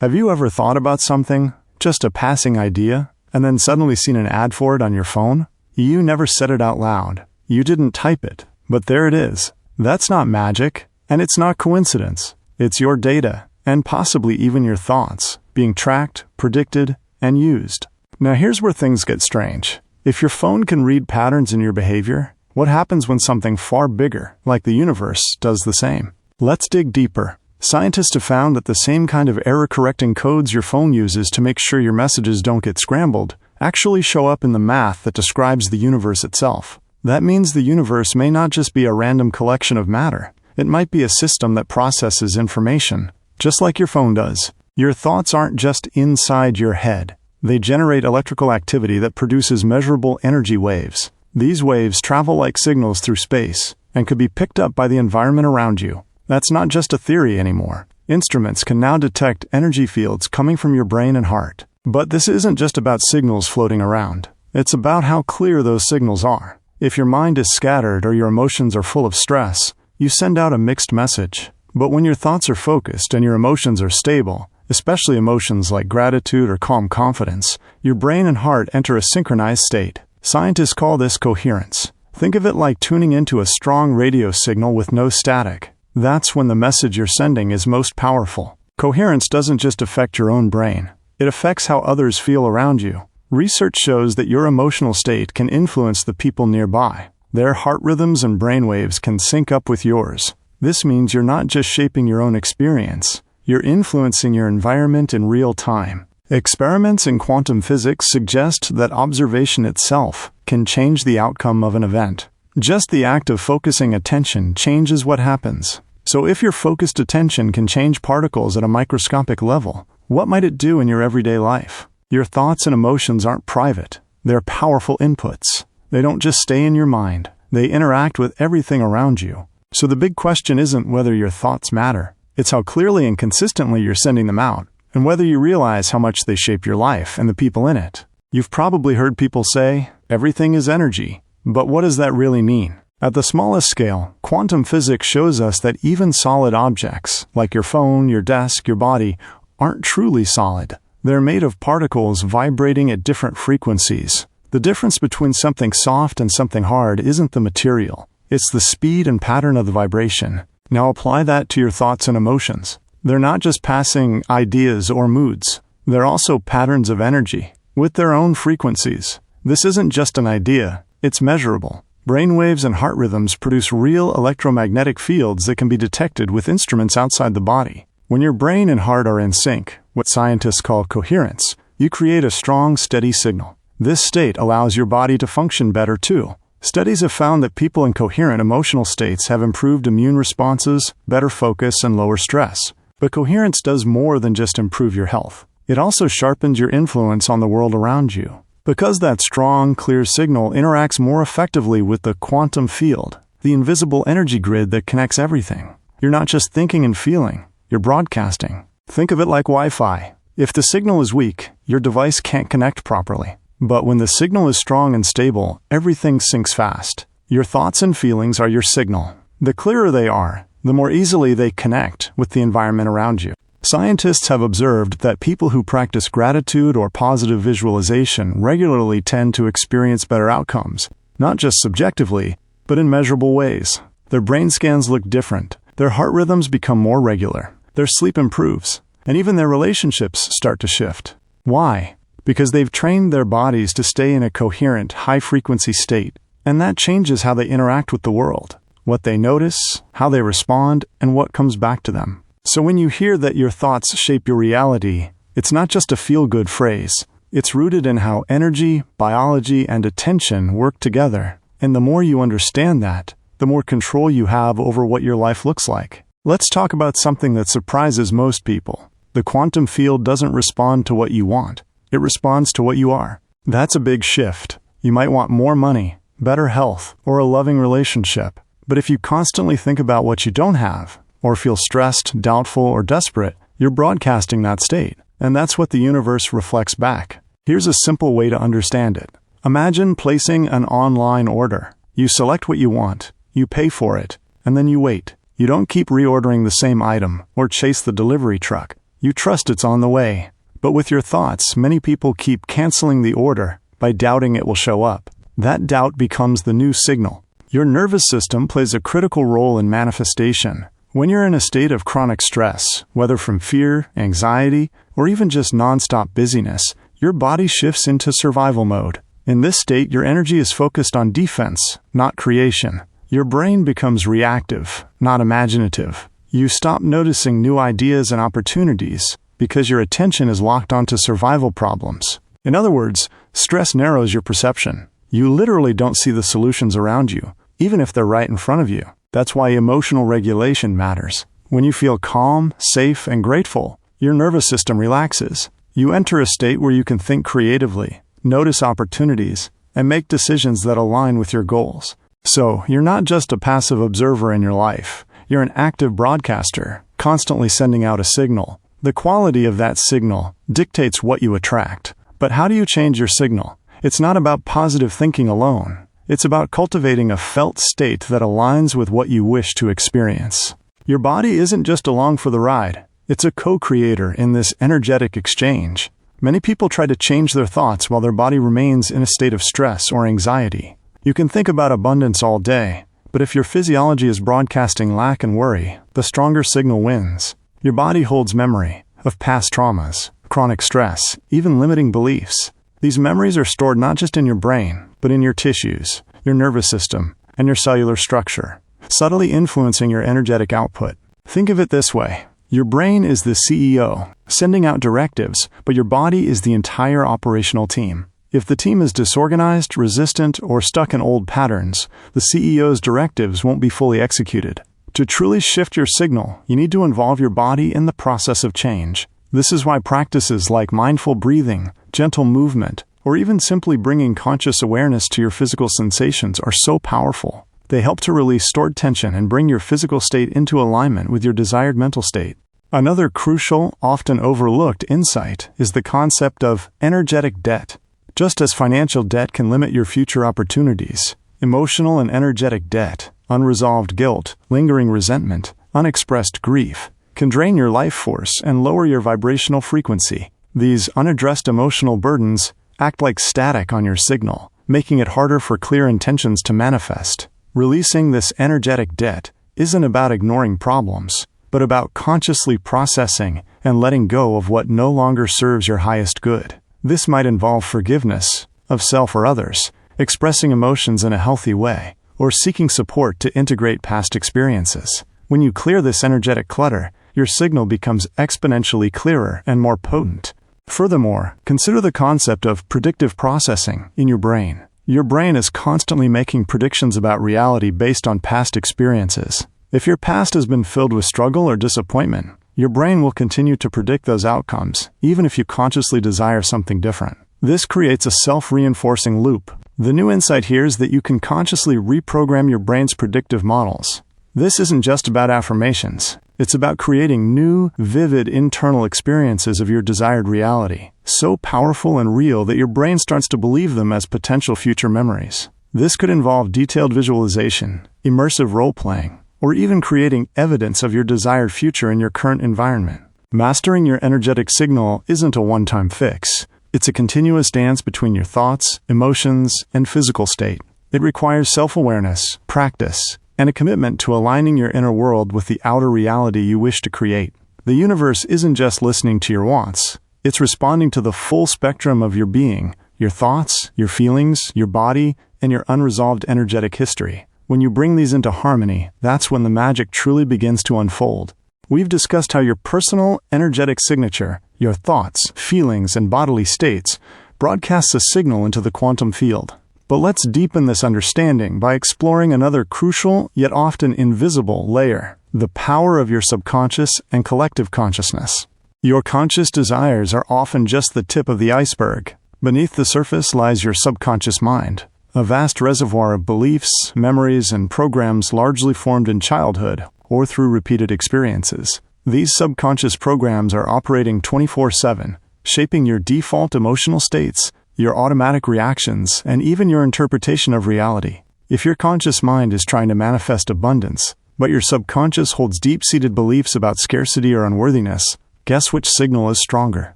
Have you ever thought about something, just a passing idea, and then suddenly seen an ad for it on your phone? You never said it out loud. You didn't type it, but there it is. That's not magic, and it's not coincidence. It's your data, and possibly even your thoughts, being tracked, predicted, and used. Now here's where things get strange. If your phone can read patterns in your behavior, what happens when something far bigger, like the universe, does the same? Let's dig deeper. Scientists have found that the same kind of error-correcting codes your phone uses to make sure your messages don't get scrambled actually show up in the math that describes the universe itself. That means the universe may not just be a random collection of matter. It might be a system that processes information, just like your phone does. Your thoughts aren't just inside your head. They generate electrical activity that produces measurable energy waves. These waves travel like signals through space and could be picked up by the environment around you. That's not just a theory anymore. Instruments can now detect energy fields coming from your brain and heart. But this isn't just about signals floating around. It's about how clear those signals are. If your mind is scattered or your emotions are full of stress, you send out a mixed message. But when your thoughts are focused and your emotions are stable, especially emotions like gratitude or calm confidence, your brain and heart enter a synchronized state. Scientists call this coherence. Think of it like tuning into a strong radio signal with no static. That's when the message you're sending is most powerful. Coherence doesn't just affect your own brain. It affects how others feel around you. Research shows that your emotional state can influence the people nearby. Their heart rhythms and brainwaves can sync up with yours. This means you're not just shaping your own experience. You're influencing your environment in real time. Experiments in quantum physics suggest that observation itself can change the outcome of an event. Just the act of focusing attention changes what happens. So if your focused attention can change particles at a microscopic level, what might it do in your everyday life? Your thoughts and emotions aren't private. They're powerful inputs. They don't just stay in your mind. They interact with everything around you. So the big question isn't whether your thoughts matter. It's how clearly and consistently you're sending them out, and whether you realize how much they shape your life and the people in it. You've probably heard people say, everything is energy. But what does that really mean? At the smallest scale, quantum physics shows us that even solid objects, like your phone, your desk, your body, aren't truly solid. They're made of particles vibrating at different frequencies. The difference between something soft and something hard isn't the material. It's the speed and pattern of the vibration. Now apply that to your thoughts and emotions. They're not just passing ideas or moods. They're also patterns of energy, with their own frequencies. This isn't just an idea. It's measurable. Brainwaves and heart rhythms produce real electromagnetic fields that can be detected with instruments outside the body. When your brain and heart are in sync, what scientists call coherence, you create a strong, steady signal. This state allows your body to function better too. Studies have found that people in coherent emotional states have improved immune responses, better focus, and lower stress. But coherence does more than just improve your health. It also sharpens your influence on the world around you. Because that strong, clear signal interacts more effectively with the quantum field, the invisible energy grid that connects everything. You're not just thinking and feeling, you're broadcasting. Think of it like Wi-Fi. If the signal is weak, your device can't connect properly. But when the signal is strong and stable, everything syncs fast. Your thoughts and feelings are your signal. The clearer they are, the more easily they connect with the environment around you. Scientists have observed that people who practice gratitude or positive visualization regularly tend to experience better outcomes, not just subjectively, but in measurable ways. Their brain scans look different, their heart rhythms become more regular, their sleep improves, and even their relationships start to shift. Why? Because they've trained their bodies to stay in a coherent, high-frequency state, and that changes how they interact with the world, what they notice, how they respond, and what comes back to them. So when you hear that your thoughts shape your reality, it's not just a feel-good phrase. It's rooted in how energy, biology, and attention work together. And the more you understand that, the more control you have over what your life looks like. Let's talk about something that surprises most people. The quantum field doesn't respond to what you want. It responds to what you are. That's a big shift. You might want more money, better health, or a loving relationship. But if you constantly think about what you don't have, or feel stressed, doubtful, or desperate, you're broadcasting that state. And that's what the universe reflects back. Here's a simple way to understand it. Imagine placing an online order. You select what you want, you pay for it, and then you wait. You don't keep reordering the same item or chase the delivery truck. You trust it's on the way. But with your thoughts, many people keep canceling the order by doubting it will show up. That doubt becomes the new signal. Your nervous system plays a critical role in manifestation. When you're in a state of chronic stress, whether from fear, anxiety, or even just nonstop busyness, your body shifts into survival mode. In this state, your energy is focused on defense, not creation. Your brain becomes reactive, not imaginative. You stop noticing new ideas and opportunities because your attention is locked onto survival problems. In other words, stress narrows your perception. You literally don't see the solutions around you, even if they're right in front of you. That's why emotional regulation matters. When you feel calm, safe, and grateful, your nervous system relaxes. You enter a state where you can think creatively, notice opportunities, and make decisions that align with your goals. So, you're not just a passive observer in your life. You're an active broadcaster, constantly sending out a signal. The quality of that signal dictates what you attract. But how do you change your signal? It's not about positive thinking alone. It's about cultivating a felt state that aligns with what you wish to experience. Your body isn't just along for the ride. It's a co-creator in this energetic exchange. Many people try to change their thoughts while their body remains in a state of stress or anxiety. You can think about abundance all day, but if your physiology is broadcasting lack and worry, the stronger signal wins. Your body holds memory of past traumas, chronic stress, even limiting beliefs. These memories are stored not just in your brain, but in your tissues, your nervous system, and your cellular structure, subtly influencing your energetic output. Think of it this way. Your brain is the CEO, sending out directives, but your body is the entire operational team. If the team is disorganized, resistant, or stuck in old patterns, the CEO's directives won't be fully executed. To truly shift your signal, you need to involve your body in the process of change. This is why practices like mindful breathing, gentle movement, or even simply bringing conscious awareness to your physical sensations are so powerful. They help to release stored tension and bring your physical state into alignment with your desired mental state. Another crucial, often overlooked insight is the concept of energetic debt. Just as financial debt can limit your future opportunities, emotional and energetic debt, unresolved guilt, lingering resentment, unexpressed grief, can drain your life force and lower your vibrational frequency. These unaddressed emotional burdens act like static on your signal, making it harder for clear intentions to manifest. Releasing this energetic debt isn't about ignoring problems, but about consciously processing and letting go of what no longer serves your highest good. This might involve forgiveness of self or others, expressing emotions in a healthy way, or seeking support to integrate past experiences. When you clear this energetic clutter, your signal becomes exponentially clearer and more potent. Furthermore, consider the concept of predictive processing in your brain. Your brain is constantly making predictions about reality based on past experiences. If your past has been filled with struggle or disappointment, your brain will continue to predict those outcomes, even if you consciously desire something different. This creates a self-reinforcing loop. The new insight here is that you can consciously reprogram your brain's predictive models. This isn't just about affirmations. It's about creating new, vivid internal experiences of your desired reality, so powerful and real that your brain starts to believe them as potential future memories. This could involve detailed visualization, immersive role-playing, or even creating evidence of your desired future in your current environment. Mastering your energetic signal isn't a one-time fix. It's a continuous dance between your thoughts, emotions, and physical state. It requires self-awareness, practice, and a commitment to aligning your inner world with the outer reality you wish to create. The universe isn't just listening to your wants. It's responding to the full spectrum of your being, your thoughts, your feelings, your body, and your unresolved energetic history. When you bring these into harmony, that's when the magic truly begins to unfold. We've discussed how your personal energetic signature, your thoughts, feelings, and bodily states, broadcasts a signal into the quantum field. But let's deepen this understanding by exploring another crucial, yet often invisible layer: the power of your subconscious and collective consciousness. Your conscious desires are often just the tip of the iceberg. Beneath the surface lies your subconscious mind, a vast reservoir of beliefs, memories, and programs largely formed in childhood or through repeated experiences. These subconscious programs are operating 24/7, shaping your default emotional states, your automatic reactions, and even your interpretation of reality. If your conscious mind is trying to manifest abundance, but your subconscious holds deep-seated beliefs about scarcity or unworthiness, Guess which signal is stronger?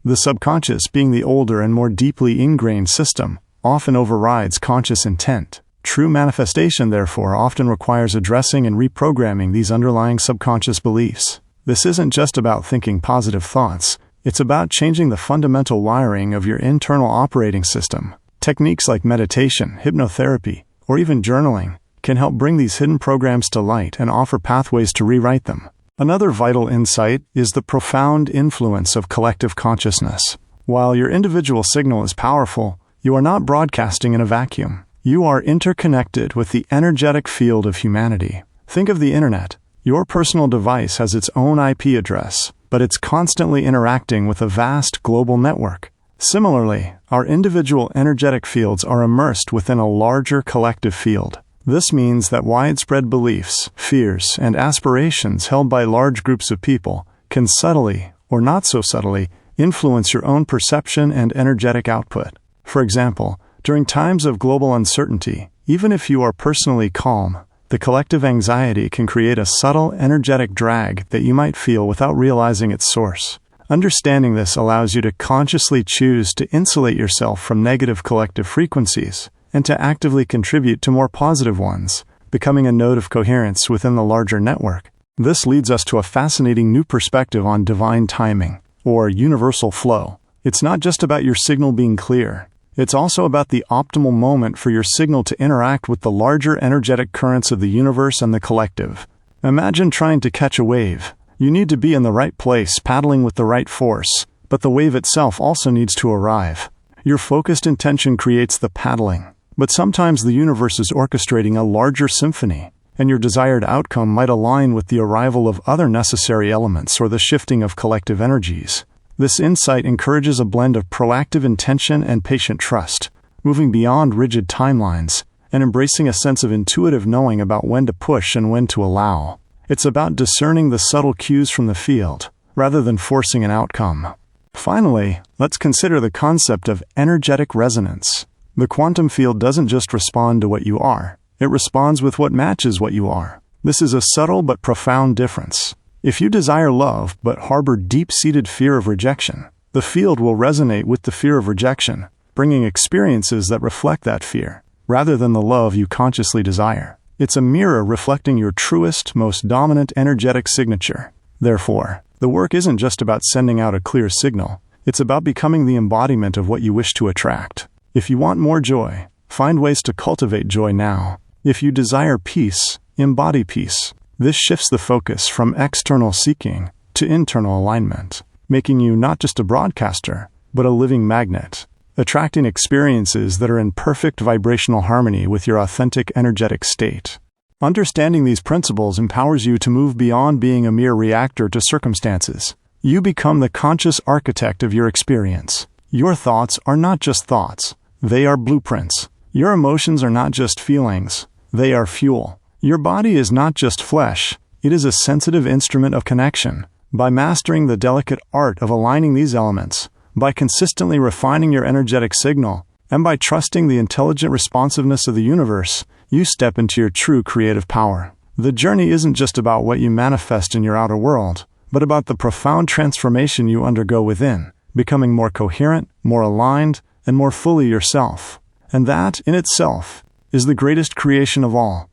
The subconscious, being the older and more deeply ingrained system, often overrides conscious intent. True manifestation, therefore, often requires addressing and reprogramming these underlying subconscious beliefs. This isn't just about thinking positive thoughts. It's about changing the fundamental wiring of your internal operating system. Techniques like meditation, hypnotherapy, or even journaling can help bring these hidden programs to light and offer pathways to rewrite them. Another vital insight is the profound influence of collective consciousness. While your individual signal is powerful, you are not broadcasting in a vacuum. You are interconnected with the energetic field of humanity. Think of the internet. Your personal device has its own IP address, but it's constantly interacting with a vast global network. Similarly, our individual energetic fields are immersed within a larger collective field. This means that widespread beliefs, fears, and aspirations held by large groups of people can subtly, or not so subtly, influence your own perception and energetic output. For example, during times of global uncertainty, even if you are personally calm, the collective anxiety can create a subtle energetic drag that you might feel without realizing its source. Understanding this allows you to consciously choose to insulate yourself from negative collective frequencies and to actively contribute to more positive ones, becoming a node of coherence within the larger network. This leads us to a fascinating new perspective on divine timing, or universal flow. It's not just about your signal being clear. It's also about the optimal moment for your signal to interact with the larger energetic currents of the universe and the collective. Imagine trying to catch a wave. You need to be in the right place, paddling with the right force, but the wave itself also needs to arrive. Your focused intention creates the paddling, but sometimes the universe is orchestrating a larger symphony, and your desired outcome might align with the arrival of other necessary elements or the shifting of collective energies. This insight encourages a blend of proactive intention and patient trust, moving beyond rigid timelines and embracing a sense of intuitive knowing about when to push and when to allow. It's about discerning the subtle cues from the field, rather than forcing an outcome. Finally, let's consider the concept of energetic resonance. The quantum field doesn't just respond to what you are, it responds with what matches what you are. This is a subtle but profound difference. If you desire love but harbor deep-seated fear of rejection, the field will resonate with the fear of rejection, bringing experiences that reflect that fear, rather than the love you consciously desire. It's a mirror reflecting your truest, most dominant energetic signature. Therefore, the work isn't just about sending out a clear signal, it's about becoming the embodiment of what you wish to attract. If you want more joy, find ways to cultivate joy now. If you desire peace, embody peace. This shifts the focus from external seeking to internal alignment, making you not just a broadcaster, but a living magnet, attracting experiences that are in perfect vibrational harmony with your authentic energetic state. Understanding these principles empowers you to move beyond being a mere reactor to circumstances. You become the conscious architect of your experience. Your thoughts are not just thoughts, they are blueprints. Your emotions are not just feelings, they are fuel. Your body is not just flesh, it is a sensitive instrument of connection. By mastering the delicate art of aligning these elements, by consistently refining your energetic signal, and by trusting the intelligent responsiveness of the universe, you step into your true creative power. The journey isn't just about what you manifest in your outer world, but about the profound transformation you undergo within, becoming more coherent, more aligned, and more fully yourself. And that, in itself, is the greatest creation of all.